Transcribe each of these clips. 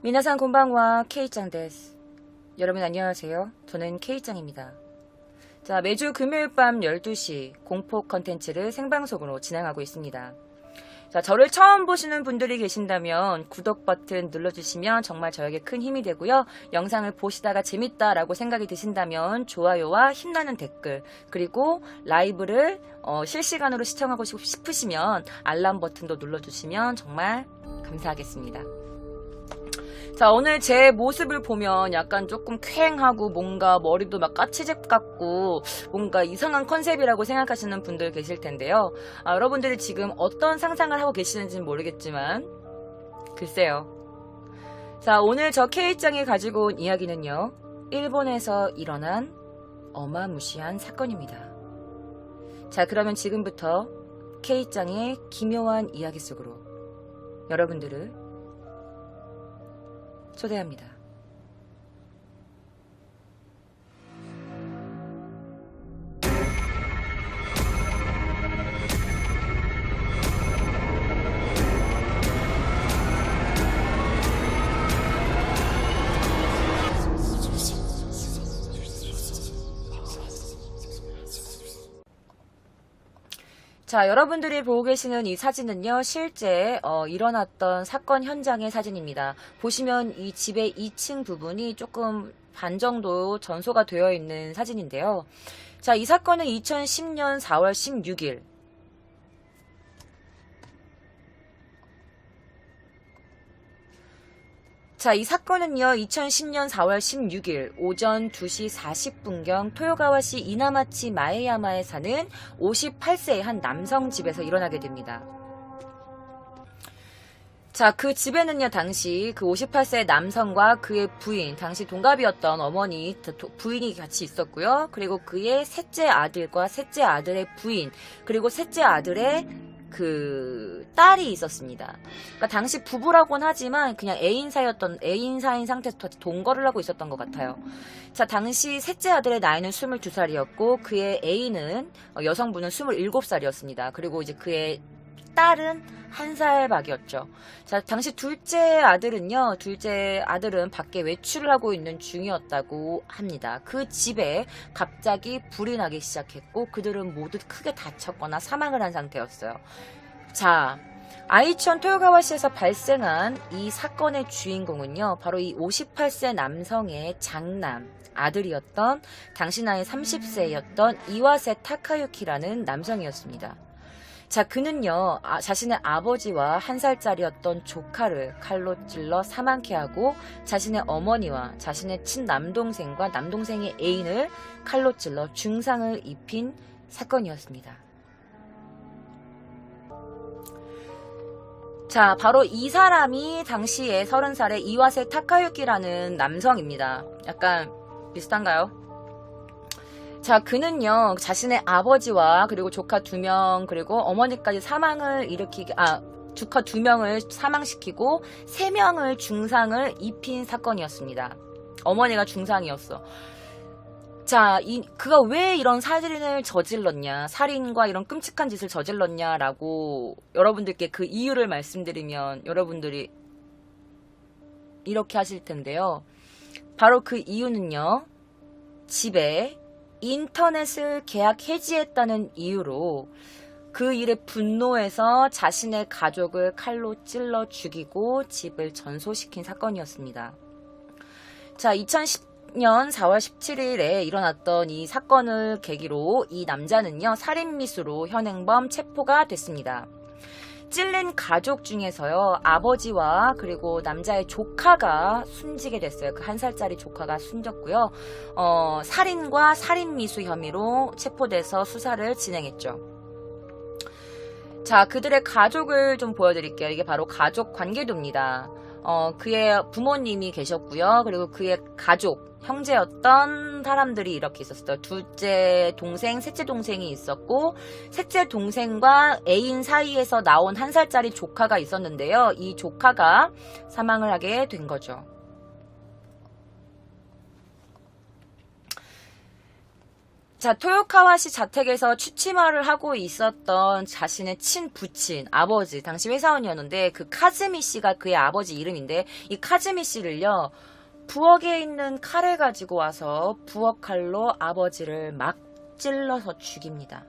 미나상 곤방와 K짱 데스. 여러분 안녕하세요. 저는 K짱입니다. 자, 매주 금요일 밤 12시 공포 컨텐츠를 생방송으로 진행하고 있습니다. 자, 저를 처음 보시는 분들이 계신다면 구독 버튼 눌러주시면 정말 저에게 큰 힘이 되고요. 영상을 보시다가 재밌다라고 생각이 드신다면 좋아요와 힘나는 댓글, 그리고 라이브를 실시간으로 시청하고 싶으시면 알람 버튼도 눌러주시면 정말 감사하겠습니다. 자, 오늘 제 모습을 보면 약간 조금 쾌행하고 뭔가 머리도 막 까치집 같고 뭔가 이상한 컨셉이라고 생각하시는 분들 계실 텐데요. 여러분들이 지금 어떤 상상을 하고 계시는지는 모르겠지만 글쎄요. 자, 오늘 저 K짱이 가지고 온 이야기는요, 일본에서 일어난 어마무시한 사건입니다. 자, 그러면 지금부터 K짱의 기묘한 이야기 속으로 여러분들을 초대합니다. 자, 여러분들이 보고 계시는 이 사진은요, 실제 일어났던 사건 현장의 사진입니다. 보시면 이 집의 2층 부분이 조금 반 정도 전소가 되어 있는 사진인데요. 자, 이 사건은 2010년 4월 16일 자, 이 사건은요, 2010년 4월 16일 오전 2시 40분경 토요가와시 이나마치 마에야마에 사는 58세의 한 남성 집에서 일어나게 됩니다. 자, 그 집에는요, 당시 그 58세의 남성과 그의 부인, 당시 동갑이었던 어머니, 부인이 같이 있었고요. 그리고 그의 셋째 아들과 셋째 아들의 부인, 그리고 셋째 아들의 그 딸이 있었습니다. 그러니까 당시 부부라고는 하지만 그냥 애인 사이인 상태에서 동거를 하고 있었던 것 같아요. 자, 당시 셋째 아들의 나이는 22살이었고 그의 애인은 여성분은 27살이었습니다. 그리고 이제 그의 딸은 1살 밖이었죠. 자, 당시 둘째 아들은 밖에 외출을 하고 있는 중이었다고 합니다. 그 집에 갑자기 불이 나기 시작했고 그들은 모두 크게 다쳤거나 사망을 한 상태였어요. 자, 아이치현 토요가와시에서 발생한 이 사건의 주인공은요, 바로 이 58세 남성의 장남 아들이었던 당시 나이 30세였던 이와세 타카유키라는 남성이었습니다. 자, 그는요, 자신의 아버지와 1살짜리였던 조카를 칼로 찔러 사망케 하고 자신의 어머니와 자신의 친남동생과 남동생의 애인을 칼로 찔러 중상을 입힌 사건이었습니다. 자, 바로 이 사람이 당시에 30살의 이와세 타카유키라는 남성입니다. 약간 비슷한가요? 자, 그는요, 자신의 아버지와 그리고 조카 2명, 그리고 어머니까지 사망을 조카 2명을 사망시키고 3명을 중상을 입힌 사건이었습니다. 어머니가 중상이었어. 자, 그가 왜 이런 살인을 저질렀냐, 살인과 이런 끔찍한 짓을 저질렀냐라고 여러분들께 그 이유를 말씀드리면 여러분들이 이렇게 하실 텐데요. 바로 그 이유는요, 집에 인터넷을 계약 해지했다는 이유로 그 일에 분노해서 자신의 가족을 칼로 찔러 죽이고 집을 전소시킨 사건이었습니다. 자, 2010년 4월 17일에 일어났던 이 사건을 계기로 이 남자는요, 살인미수로 현행범 체포가 됐습니다. 찔린 가족 중에서요, 아버지와 그리고 남자의 조카가 숨지게 됐어요. 그 1살짜리 조카가 숨졌고요. 살인과 살인미수 혐의로 체포돼서 수사를 진행했죠. 자, 그들의 가족을 좀 보여드릴게요. 이게 바로 가족 관계도입니다. 그의 부모님이 계셨고요. 그리고 그의 가족, 형제였던 사람들이 이렇게 있었어요. 둘째 동생, 셋째 동생이 있었고, 셋째 동생과 애인 사이에서 나온 1살짜리 조카가 있었는데요. 이 조카가 사망을 하게 된 거죠. 자, 토요카와시 자택에서 취침화를 하고 있었던 자신의 친부친, 아버지, 당시 회사원이었는데 그 카즈미 씨가 그의 아버지 이름인데 이 카즈미 씨를요, 부엌에 있는 칼을 가지고 와서 부엌 칼로 아버지를 막 찔러서 죽입니다.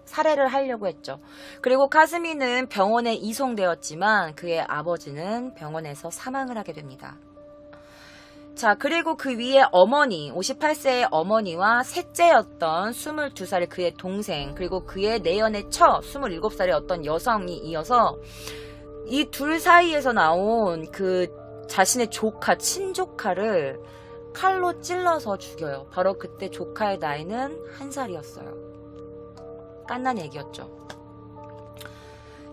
살해를 하려고 했죠. 그리고 카즈미는 병원에 이송되었지만 그의 아버지는 병원에서 사망을 하게 됩니다. 자, 그리고 그 위에 어머니, 58세의 어머니와 셋째였던 22살의 그의 동생, 그리고 그의 내연의 처, 27살의 어떤 여성이 이어서 이 둘 사이에서 나온 그 자신의 조카, 친조카를 칼로 찔러서 죽여요. 바로 그때 조카의 나이는 1살이었어요. 깐난 얘기였죠.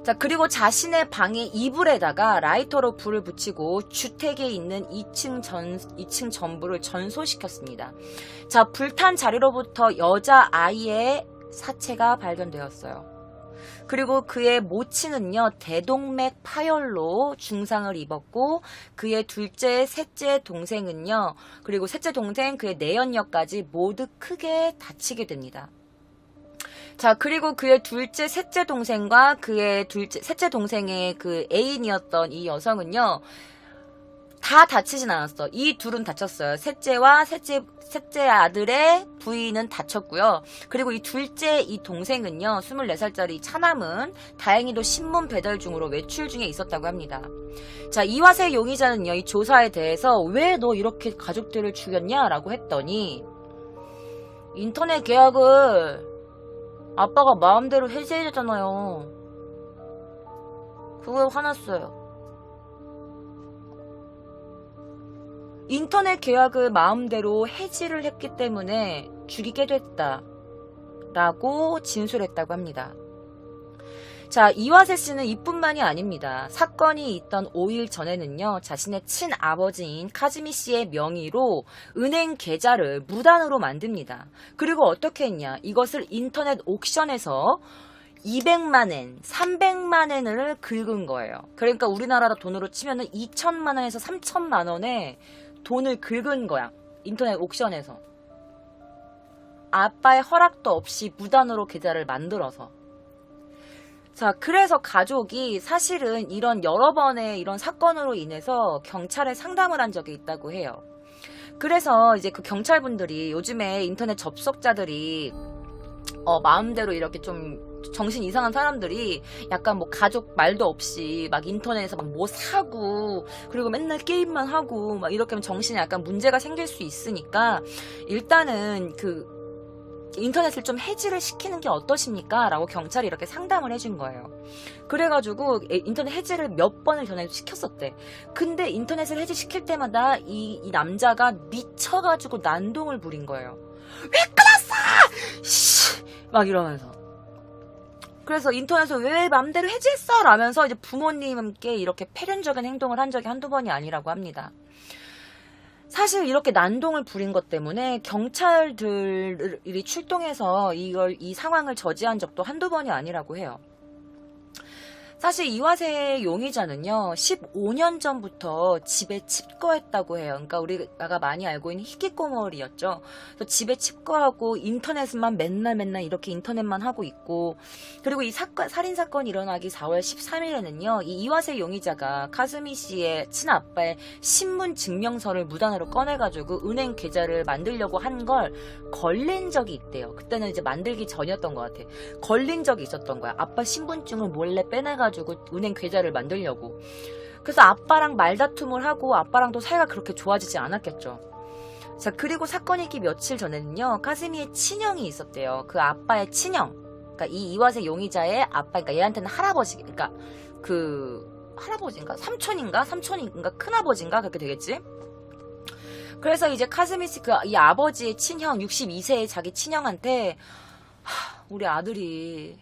자, 그리고 자신의 방의 이불에다가 라이터로 불을 붙이고 주택에 있는 2층 전부를 전소시켰습니다. 자, 불탄 자리로부터 여자아이의 사체가 발견되었어요. 그리고 그의 모친은요, 대동맥 파열로 중상을 입었고 그의 둘째, 셋째 동생은요, 그리고 셋째 동생, 그의 내연녀까지 모두 크게 다치게 됩니다. 자, 그리고 그의 둘째, 셋째 동생과 그의 셋째 동생의 그 애인이었던 이 여성은요, 다 다치진 않았어. 이 둘은 다쳤어요. 셋째와 셋째 아들의 부인은 다쳤고요. 그리고 이 둘째 이 동생은요, 24살짜리 차남은 다행히도 신문 배달 중으로 외출 중에 있었다고 합니다. 자, 이와세 용의자는요, 이 조사에 대해서 왜 너 이렇게 가족들을 죽였냐라고 했더니 인터넷 계약을 아빠가 마음대로 해지해줬잖아요. 그거에 화났어요. 인터넷 계약을 마음대로 해지를 했기 때문에 죽이게 됐다 라고 진술했다고 합니다. 자, 이와세 씨는 이뿐만이 아닙니다. 사건이 있던 5일 전에는요, 자신의 친아버지인 카즈미 씨의 명의로 은행 계좌를 무단으로 만듭니다. 그리고 어떻게 했냐? 이것을 인터넷 옥션에서 200만엔, 300만엔을 긁은 거예요. 그러니까 우리나라 돈으로 치면은 2천만 원에서 3천만 원에 돈을 긁은 거야. 인터넷 옥션에서. 아빠의 허락도 없이 무단으로 계좌를 만들어서. 자, 그래서 가족이 사실은 이런 여러 번의 이런 사건으로 인해서 경찰에 상담을 한 적이 있다고 해요. 그래서 이제 그 경찰분들이 요즘에 인터넷 접속자들이 마음대로 이렇게 좀 정신 이상한 사람들이 약간 뭐 가족 말도 없이 막 인터넷에서 막 뭐 사고 그리고 맨날 게임만 하고 막 이렇게 하면 정신에 약간 문제가 생길 수 있으니까 일단은 그 인터넷을 좀 해지를 시키는 게 어떠십니까? 라고 경찰이 이렇게 상담을 해준 거예요. 그래가지고 인터넷 해지를 몇 번을 전에 시켰었대. 근데 인터넷을 해지시킬 때마다 이 남자가 미쳐가지고 난동을 부린 거예요. 왜 끊었어! 씨! 막 이러면서. 그래서 인터넷을 왜 맘대로 해지했어? 라면서 이제 부모님께 이렇게 패륜적인 행동을 한 적이 한두 번이 아니라고 합니다. 사실 이렇게 난동을 부린 것 때문에 경찰들이 출동해서 이 상황을 저지한 적도 한두 번이 아니라고 해요. 사실 이와세 용의자는요, 15년 전부터 집에 칩거했다고 해요. 그러니까 우리가 많이 알고 있는 히키코모리였죠. 그래서 집에 칩거하고 인터넷만 맨날 이렇게 인터넷만 하고 있고, 그리고 이 살인사건이 일어나기 4월 13일에는요, 이 이와세 용의자가 카즈미 씨의 친아빠의 신문 증명서를 무단으로 꺼내가지고 은행 계좌를 만들려고 한 걸 걸린 적이 있대요. 그때는 이제 만들기 전이었던 것 같아. 걸린 적이 있었던 거야. 아빠 신분증을 몰래 빼내가지고 은행 계좌를 만들려고. 그래서 아빠랑 말다툼을 하고 아빠랑도 사이가 그렇게 좋아지지 않았겠죠. 자, 그리고 사건이 있기 며칠 전에는요, 카즈미의 친형이 있었대요. 그 아빠의 친형, 그러니까 이 이와세 용의자의 아빠, 그러니까 얘한테는 할아버지, 그러니까 그 할아버지인가 삼촌인가 큰아버지인가 그렇게 되겠지. 그래서 이제 카즈미 씨 이 아버지의 친형, 62세의 자기 친형한테 우리 아들이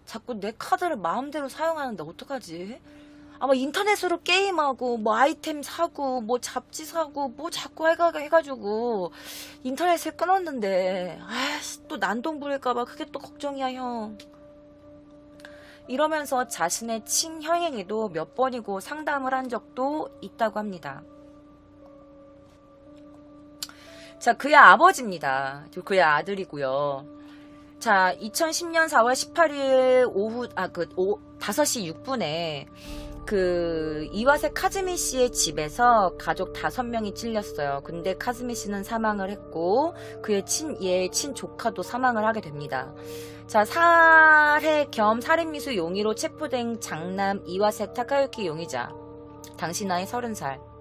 자꾸 내 카드를 마음대로 사용하는데 어떡하지? 아마 인터넷으로 게임하고 뭐 아이템 사고 뭐 잡지 사고 뭐 자꾸 해가지고 인터넷을 끊었는데 아이씨 또 난동 부릴까봐 그게 또 걱정이야 형. 이러면서 자신의 친형에게도 몇 번이고 상담을 한 적도 있다고 합니다. 자, 그의 아버지입니다. 그의 아들이고요. 자, 2010년 4월 18일 오후 5시 6분에 그 이와세 카즈미 씨의 집에서 가족 5명이 찔렸어요. 근데 카즈미 씨는 사망을 했고 그의 친조카도 사망을 하게 됩니다. 자, 살해 겸 살인미수 용의로 체포된 장남 이와세 타카유키 용의자. 당시 나이 30살.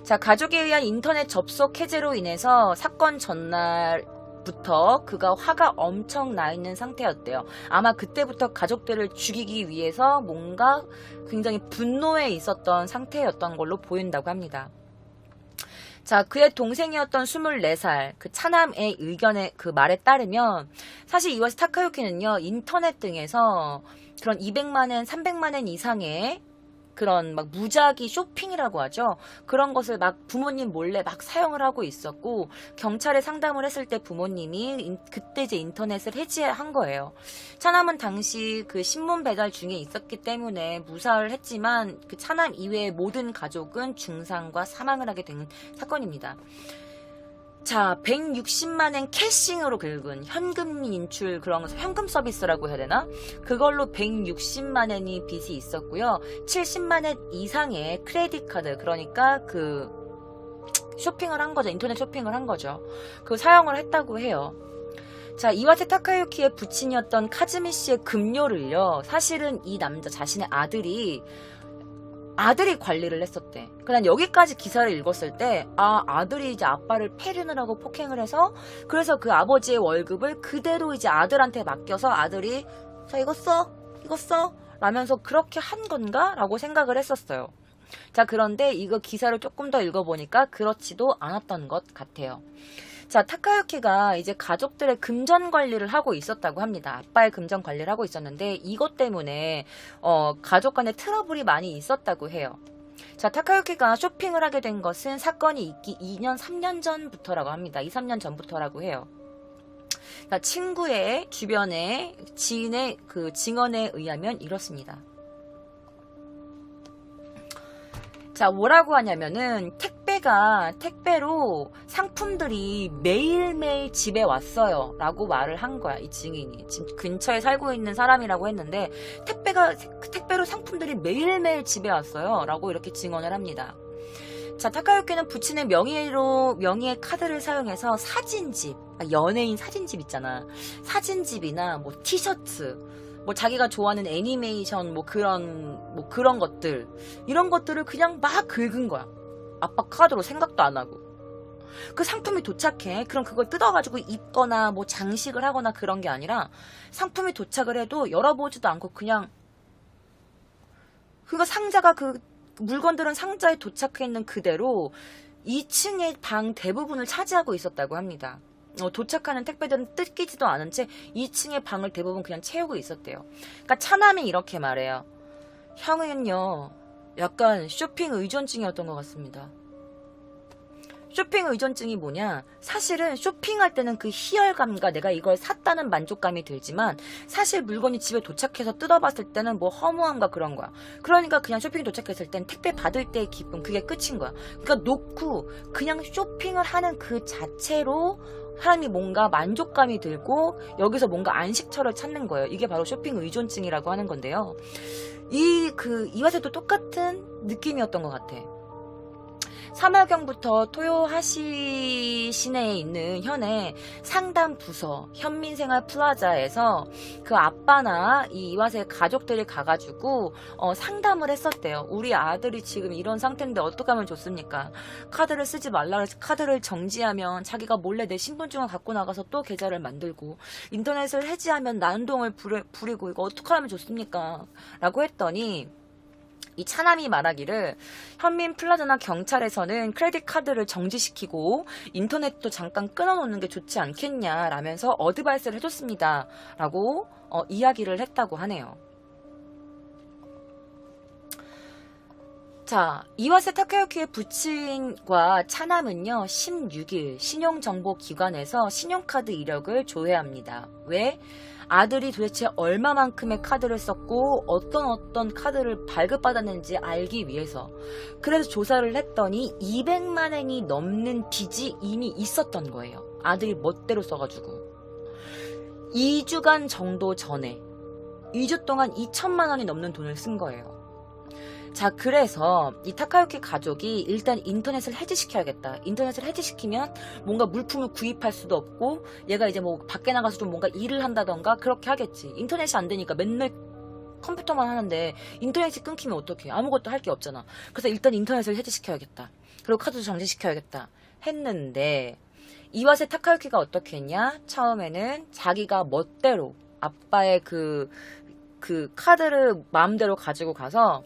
자, 가족에 의한 인터넷 접속 해제로 인해서 사건 전날부터 그가 화가 엄청 나 있는 상태였대요. 아마 그때부터 가족들을 죽이기 위해서 뭔가 굉장히 분노에 있었던 상태였던 걸로 보인다고 합니다. 자, 그의 동생이었던 24살 그 차남의 의견에 그 말에 따르면 사실 이와세 타카유키는요 인터넷 등에서 그런 200만엔 300만엔 이상의 그런 막 무작위 쇼핑이라고 하죠. 그런 것을 막 부모님 몰래 막 사용을 하고 있었고 경찰에 상담을 했을 때 부모님이 그때 이제 인터넷을 해지한 거예요. 차남은 당시 그 신문 배달 중에 있었기 때문에 무사를 했지만 그 차남 이외의 모든 가족은 중상과 사망을 하게 된 사건입니다. 자, 160만엔 캐싱으로 긁은 현금 인출 그런 현금 서비스라고 해야 되나? 그걸로 160만엔이 빚이 있었고요. 70만엔 이상의 크레딧 카드, 그러니까 그 쇼핑을 한 거죠. 인터넷 쇼핑을 한 거죠. 그 사용을 했다고 해요. 자, 이와세 타카유키의 부친이었던 카즈미 씨의 급료를요. 사실은 이 남자 자신의 아들이 관리를 했었대. 그냥 여기까지 기사를 읽었을 때 아들이 이제 아빠를 패륜을 하고 폭행을 해서 그래서 그 아버지의 월급을 그대로 이제 아들한테 맡겨서 아들이 자 이거 써 라면서 그렇게 한 건가? 라고 생각을 했었어요. 자, 그런데 이거 기사를 조금 더 읽어보니까 그렇지도 않았던 것 같아요. 자, 타카유키가 이제 가족들의 금전 관리를 하고 있었다고 합니다. 아빠의 금전 관리를 하고 있었는데 이것 때문에 가족 간에 트러블이 많이 있었다고 해요. 자, 타카유키가 쇼핑을 하게 된 것은 사건이 있기 2년, 3년 전부터라고 합니다. 2, 3년 전부터라고 해요. 자, 친구의 주변의 지인의 그 증언에 의하면 이렇습니다. 자, 뭐라고 하냐면은 택배로 상품들이 매일매일 집에 왔어요 라고 말을 한 거야. 이 증인이 지금 근처에 살고 있는 사람이라고 했는데 택배로 상품들이 매일매일 집에 왔어요 라고 이렇게 증언을 합니다. 자, 타카유키는 부친의 명의의 카드를 사용해서 사진집, 연예인 사진집 있잖아, 사진집이나 뭐 티셔츠, 뭐 자기가 좋아하는 애니메이션 뭐 그런 것들, 이런 것들을 그냥 막 긁은 거야. 아빠 카드로 생각도 안 하고. 그 상품이 도착해. 그럼 그걸 뜯어가지고 입거나 뭐 장식을 하거나 그런 게 아니라 상품이 도착을 해도 열어보지도 않고 그냥 상자가 그 물건들은 상자에 도착해 있는 그대로 2층의 방 대부분을 차지하고 있었다고 합니다. 도착하는 택배들은 뜯기지도 않은 채 2층의 방을 대부분 그냥 채우고 있었대요. 그러니까 차남이 이렇게 말해요. 형은요 약간 쇼핑 의존증이었던 것 같습니다. 쇼핑 의존증이 뭐냐? 사실은 쇼핑할 때는 그 희열감과 내가 이걸 샀다는 만족감이 들지만 사실 물건이 집에 도착해서 뜯어봤을 때는 뭐 허무함과 그런 거야. 그러니까 그냥 쇼핑이 도착했을 땐 택배 받을 때의 기쁨, 그게 끝인 거야. 그러니까 놓고 그냥 쇼핑을 하는 그 자체로 사람이 뭔가 만족감이 들고 여기서 뭔가 안식처를 찾는 거예요. 이게 바로 쇼핑 의존증이라고 하는 건데요. 이와세도 똑같은 느낌이었던 것 같아. 3월경부터 토요하시 시내에 있는 현의 상담 부서 현민생활 플라자에서 그 아빠나 이 이와세 가족들이 가가지고 상담을 했었대요. 우리 아들이 지금 이런 상태인데 어떻게 하면 좋습니까? 카드를 쓰지 말라 그래서 카드를 정지하면 자기가 몰래 내 신분증을 갖고 나가서 또 계좌를 만들고 인터넷을 해지하면 난동을 부리고 이거 어떻게 하면 좋습니까? 라고 했더니 이 차남이 말하기를 현민 플라자나 경찰에서는 크레딧 카드를 정지시키고 인터넷도 잠깐 끊어놓는 게 좋지 않겠냐 라면서 어드바이스를 해줬습니다 라고 이야기를 했다고 하네요. 자, 이와세 타카유키의 부친과 차남은요, 16일 신용정보기관에서 신용카드 이력을 조회합니다. 왜? 아들이 도대체 얼마만큼의 카드를 썼고 어떤 카드를 발급받았는지 알기 위해서. 그래서 조사를 했더니 200만엔이 넘는 빚이 이미 있었던 거예요. 아들이 멋대로 써가지고. 2주간 정도 전에 2주 동안 2천만 원이 넘는 돈을 쓴 거예요. 자, 그래서 이 타카유키 가족이 일단 인터넷을 해지시켜야겠다. 인터넷을 해지시키면 뭔가 물품을 구입할 수도 없고 얘가 이제 뭐 밖에 나가서 좀 뭔가 일을 한다던가 그렇게 하겠지. 인터넷이 안 되니까 맨날 컴퓨터만 하는데 인터넷이 끊기면 어떡해. 아무것도 할 게 없잖아. 그래서 일단 인터넷을 해지시켜야겠다. 그리고 카드도 정지시켜야겠다 했는데 이와세 타카유키가 어떻게 했냐? 처음에는 자기가 멋대로 아빠의 그 카드를 마음대로 가지고 가서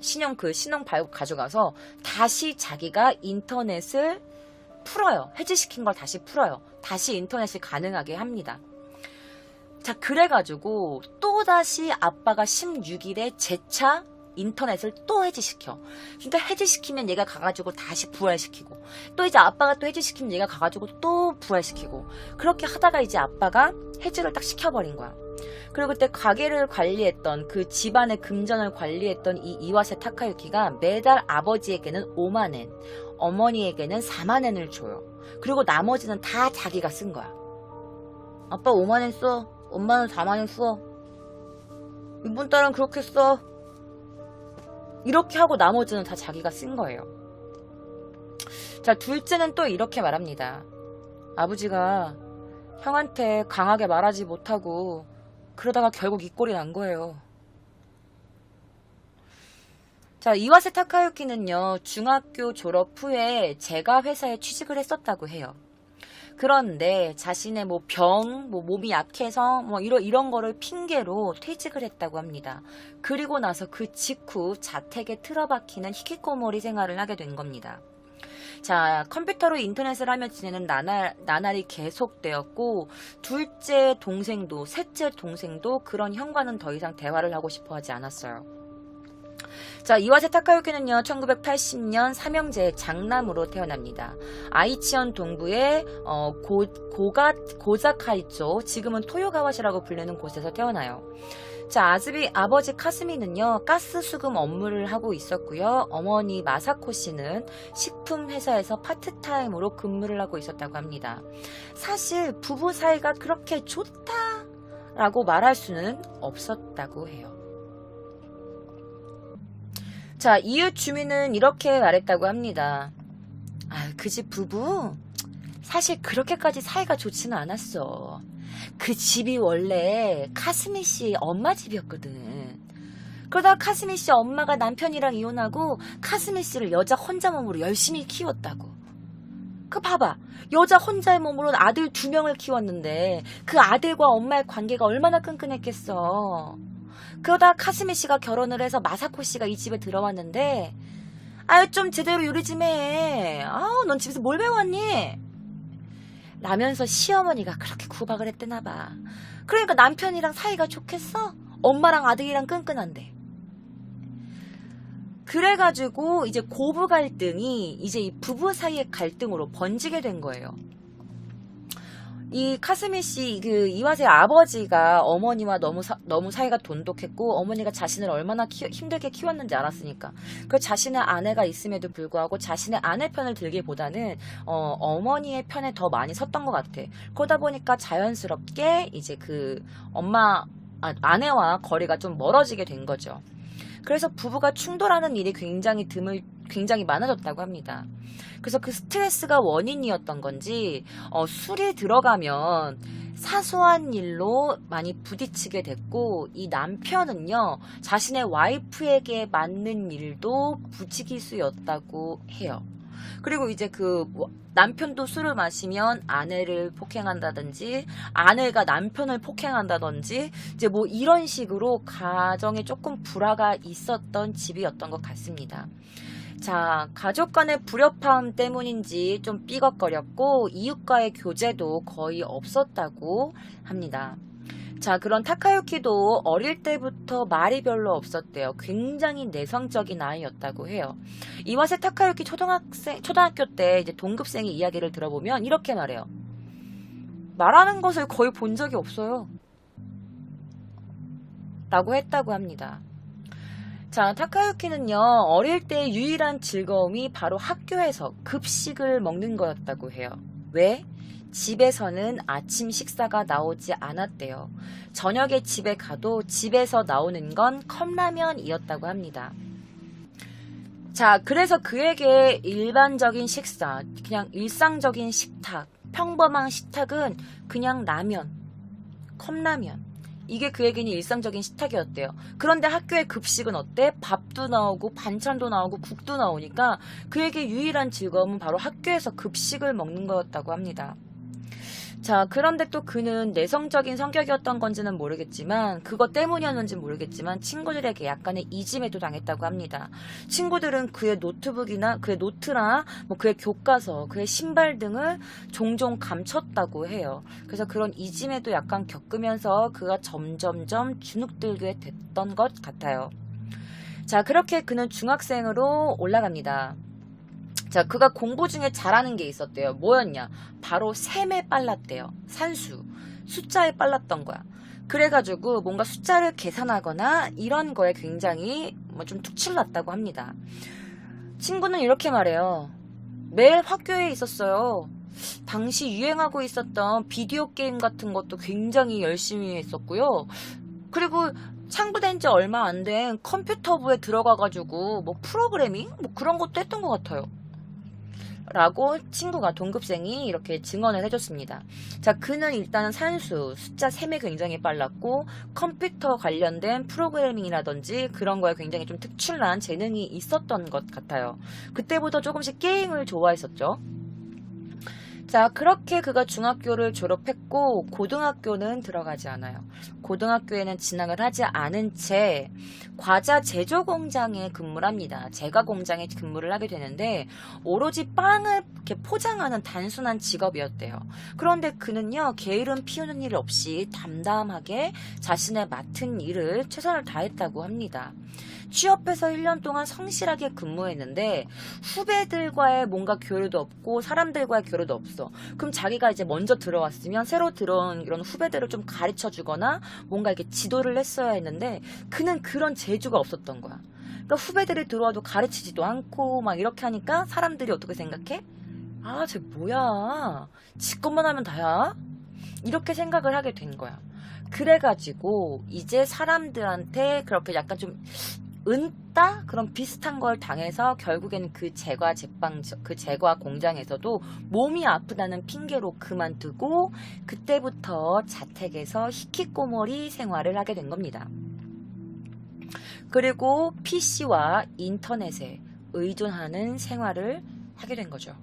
신용 발급 가져가서 다시 자기가 인터넷을 풀어요. 해지시킨 걸 다시 풀어요. 다시 인터넷이 가능하게 합니다. 자, 그래가지고 또다시 아빠가 16일에 재차 인터넷을 또 해지시켜. 그러니까 해지시키면 얘가 가가지고 다시 부활시키고 또 이제 아빠가 또 해지시키면 얘가 가가지고 또 부활시키고 그렇게 하다가 이제 아빠가 해지를 딱 시켜버린 거야. 그리고 그때 가게를 관리했던 그 집안의 금전을 관리했던 이 이와세 타카유키가 매달 아버지에게는 5만엔, 어머니에게는 4만엔을 줘요. 그리고 나머지는 다 자기가 쓴 거야. 아빠 5만엔 써. 엄마는 4만엔 써. 이번 달은 그렇게 써. 이렇게 하고 나머지는 다 자기가 쓴 거예요. 자, 둘째는 또 이렇게 말합니다. 아버지가 형한테 강하게 말하지 못하고 그러다가 결국 이 꼴이 난 거예요. 자, 이와세 타카유키는요, 중학교 졸업 후에 제가 회사에 취직을 했었다고 해요. 그런데 자신의 뭐 병, 뭐 몸이 약해서 뭐 이런 거를 핑계로 퇴직을 했다고 합니다. 그리고 나서 그 직후 자택에 틀어박히는 히키코모리 생활을 하게 된 겁니다. 자, 컴퓨터로 인터넷을 하며 지내는 나날이 계속되었고 둘째 동생도 셋째 동생도 그런 형과는 더 이상 대화를 하고 싶어 하지 않았어요. 자, 이와세 타카유키는요 1980년 삼형제의 장남으로 태어납니다. 아이치현 동부의 고자카이조, 지금은 토요가와시라고 불리는 곳에서 태어나요. 자, 아버지 카스미는요 가스 수금 업무를 하고 있었고요. 어머니 마사코 씨는 식품 회사에서 파트타임으로 근무를 하고 있었다고 합니다. 사실 부부 사이가 그렇게 좋다라고 말할 수는 없었다고 해요. 자, 이웃 주민은 이렇게 말했다고 합니다. 그 집 부부 사실 그렇게까지 사이가 좋지는 않았어. 그 집이 원래 카스미 씨 엄마 집이었거든. 그러다가 카스미 씨 엄마가 남편이랑 이혼하고 카스미 씨를 여자 혼자 몸으로 열심히 키웠다고. 그 봐봐, 여자 혼자의 몸으로 아들 2명을 키웠는데 그 아들과 엄마의 관계가 얼마나 끈끈했겠어. 그러다 카스미 씨가 결혼을 해서 마사코 씨가 이 집에 들어왔는데 좀 제대로 요리 좀 해. 넌 집에서 뭘 배웠니? 라면서 시어머니가 그렇게 구박을 했대나 봐. 그러니까 남편이랑 사이가 좋겠어? 엄마랑 아들이랑 끈끈한데. 그래가지고 이제 고부 갈등이 이제 이 부부 사이의 갈등으로 번지게 된 거예요. 이 카스미 씨, 이와세 아버지가 어머니와 너무 사이가 돈독했고, 어머니가 자신을 얼마나 힘들게 키웠는지 알았으니까. 그 자신의 아내가 있음에도 불구하고 자신의 아내 편을 들기보다는, 어머니의 편에 더 많이 섰던 것 같아. 그러다 보니까 자연스럽게 이제 아내와 거리가 좀 멀어지게 된 거죠. 그래서 부부가 충돌하는 일이 굉장히 많아졌다고 합니다. 그래서 그 스트레스가 원인이었던 건지 술이 들어가면 사소한 일로 많이 부딪히게 됐고, 이 남편은요 자신의 와이프에게 맞는 일도 부지기수였다고 해요. 그리고 이제 남편도 술을 마시면 아내를 폭행한다든지 아내가 남편을 폭행한다든지 이제 뭐 이런 식으로 가정에 조금 불화가 있었던 집이었던 것 같습니다. 자, 가족 간의 불협화음 때문인지 좀 삐걱거렸고 이웃과의 교제도 거의 없었다고 합니다. 자, 그런 타카유키도 어릴 때부터 말이 별로 없었대요. 굉장히 내성적인 아이였다고 해요. 이와세 타카유키 초등학교 때 이제 동급생의 이야기를 들어보면 이렇게 말해요. 말하는 것을 거의 본 적이 없어요. 라고 했다고 합니다. 자, 타카유키는요, 어릴 때 유일한 즐거움이 바로 학교에서 급식을 먹는 거였다고 해요. 왜? 집에서는 아침 식사가 나오지 않았대요. 저녁에 집에 가도 집에서 나오는 건 컵라면이었다고 합니다. 자, 그래서 그에게 일반적인 식사, 그냥 일상적인 식탁, 평범한 식탁은 그냥 라면, 컵라면. 이게 그에게는 일상적인 식탁이었대요. 그런데 학교의 급식은 어때? 밥도 나오고 반찬도 나오고 국도 나오니까 그에게 유일한 즐거움은 바로 학교에서 급식을 먹는 거였다고 합니다. 자, 그런데 또 그는 내성적인 성격이었던 건지는 모르겠지만, 그것 때문이었는지 모르겠지만 친구들에게 약간의 이짐에도 당했다고 합니다. 친구들은 그의 노트북이나 그의 노트나 뭐 그의 교과서, 그의 신발 등을 종종 감췄다고 해요. 그래서 그런 이짐에도 약간 겪으면서 그가 점점점 주눅들게 됐던 것 같아요. 자, 그렇게 그는 중학생으로 올라갑니다. 자, 그가 공부 중에 잘하는 게 있었대요. 뭐였냐? 바로 셈에 빨랐대요. 산수. 숫자에 빨랐던 거야. 그래가지고 뭔가 숫자를 계산하거나 이런 거에 굉장히 좀 특출났다고 합니다. 친구는 이렇게 말해요. 매일 학교에 있었어요. 당시 유행하고 있었던 비디오 게임 같은 것도 굉장히 열심히 했었고요. 그리고 창부된 지 얼마 안 된 컴퓨터부에 들어가가지고 뭐 프로그래밍? 뭐 그런 것도 했던 것 같아요. 라고 친구가 동급생이 이렇게 증언을 해줬습니다. 자, 그는 일단은 산수, 숫자 셈에 굉장히 빨랐고 컴퓨터 관련된 프로그래밍이라든지 그런 거에 굉장히 좀 특출난 재능이 있었던 것 같아요. 그때부터 조금씩 게임을 좋아했었죠. 자, 그렇게 그가 중학교를 졸업했고 고등학교는 들어가지 않아요. 고등학교에는 진학을 하지 않은 채 과자 제조 공장에 근무를 합니다. 제과 공장에 근무를 하게 되는데 오로지 빵을 이렇게 포장하는 단순한 직업이었대요. 그런데 그는요, 게으름 피우는 일 없이 담담하게 자신의 맡은 일을 최선을 다했다고 합니다. 취업해서 1년 동안 성실하게 근무했는데 후배들과의 뭔가 교류도 없고 사람들과의 교류도 없어. 그럼 자기가 이제 먼저 들어왔으면 새로 들어온 이런 후배들을 좀 가르쳐 주거나 뭔가 이렇게 지도를 했어야 했는데 그는 그런 재주가 없었던 거야. 그러니까 후배들이 들어와도 가르치지도 않고 막 이렇게 하니까 사람들이 어떻게 생각해? 아, 쟤 뭐야? 지 것만 하면 다야? 이렇게 생각을 하게 된 거야. 그래가지고 이제 사람들한테 그렇게 약간 좀 은따? 그런 비슷한 걸 당해서 결국엔 그 제과 공장에서도 몸이 아프다는 핑계로 그만두고 그때부터 자택에서 히키코모리 생활을 하게 된 겁니다. 그리고 PC와 인터넷에 의존하는 생활을 하게 된 거죠.